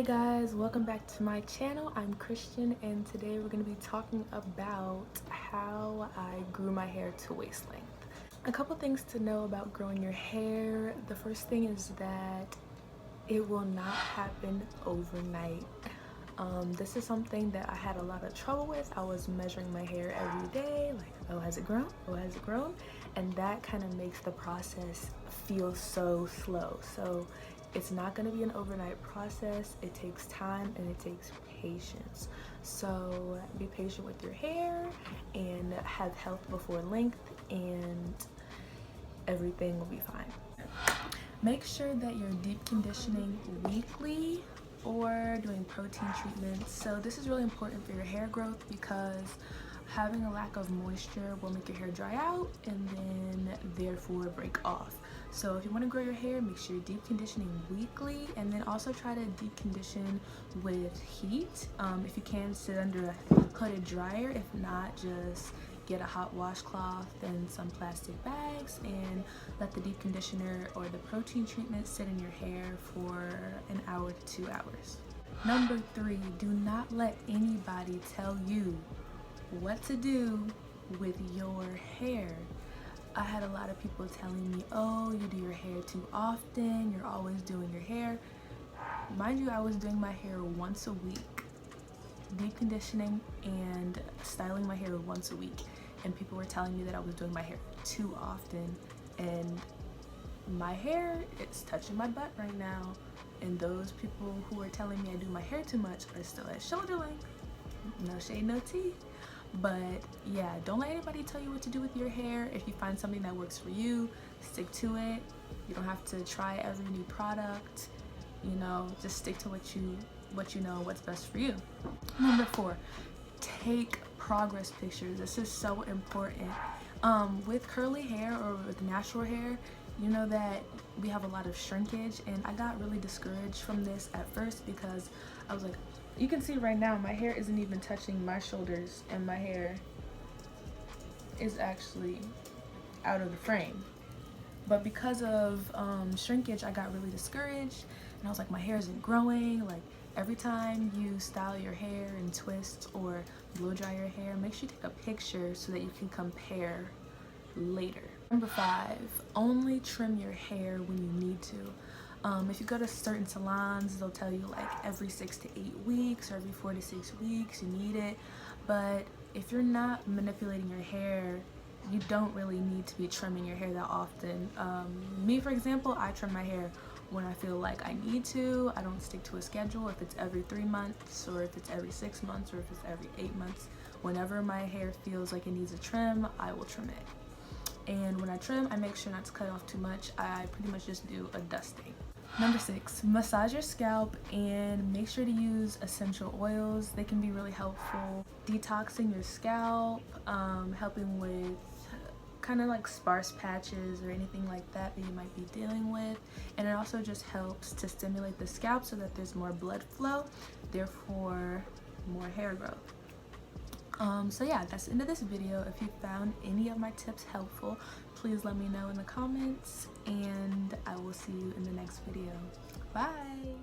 Hey guys, welcome back to my channel. I'm Christian and today we're going to be talking about how I grew my hair to waist length. A couple things to know about growing your hair. The first thing is that it will not happen overnight. This is something that I had a lot of trouble with. I was measuring my hair every day, like, oh, has it grown? Oh, has it grown? And that kind of makes the process feel so slow. So it's not going to be an overnight process. It takes time and it takes patience. So be patient with your hair and have health before length, and everything will be fine. Make sure that you're deep conditioning weekly or doing protein treatments. So this is really important for your hair growth because having a lack of moisture will make your hair dry out and then therefore break off. So if you want to grow your hair, make sure you're deep conditioning weekly, and then also try to deep condition with heat. If you can, sit under a hooded dryer. If not, just get a hot washcloth and some plastic bags and let the deep conditioner or the protein treatment sit in your hair for an hour to 2 hours. Number 3, do not let anybody tell you what to do with your hair. I had a lot of people telling me, oh, you do your hair too often, you're always doing your hair. Mind you, I was doing my hair once a week, deep conditioning and styling my hair once a week, and people were telling me that I was doing my hair too often, and my hair is touching my butt right now, and those people who are telling me I do my hair too much are still at shoulder length. No shade, no tea. But yeah, don't let anybody tell you what to do with your hair. If you find something that works for you, stick to it. You don't have to try every new product, you know, just stick to what you know what's best for you. Number 4, take progress pictures. This is so important. With curly hair or with natural hair, you know that we have a lot of shrinkage, and I got really discouraged from this at first because I was like, you can see right now my hair isn't even touching my shoulders and my hair is actually out of the frame. But because of shrinkage, I got really discouraged and I was like, my hair isn't growing. Like, every time you style your hair and twist or blow dry your hair, make sure you take a picture so that you can compare later. Number 5, only trim your hair when you need to. If you go to certain salons, they'll tell you like every 6 to 8 weeks or every 4 to 6 weeks you need it. But if you're not manipulating your hair, you don't really need to be trimming your hair that often. Me, for example, I trim my hair when I feel like I need to. I don't stick to a schedule. If it's every 3 months or if it's every 6 months or if it's every 8 months, whenever my hair feels like it needs a trim, I will trim it. And when I trim, I make sure not to cut off too much. I pretty much just do a dusting. Number 6, massage your scalp and make sure to use essential oils. They can be really helpful. Detoxing your scalp, helping with kind of like sparse patches or anything like that you might be dealing with. And it also just helps to stimulate the scalp so that there's more blood flow, therefore more hair growth. So yeah, that's the end of this video. If you found any of my tips helpful, please let me know in the comments, and I will see you in the next video. Bye!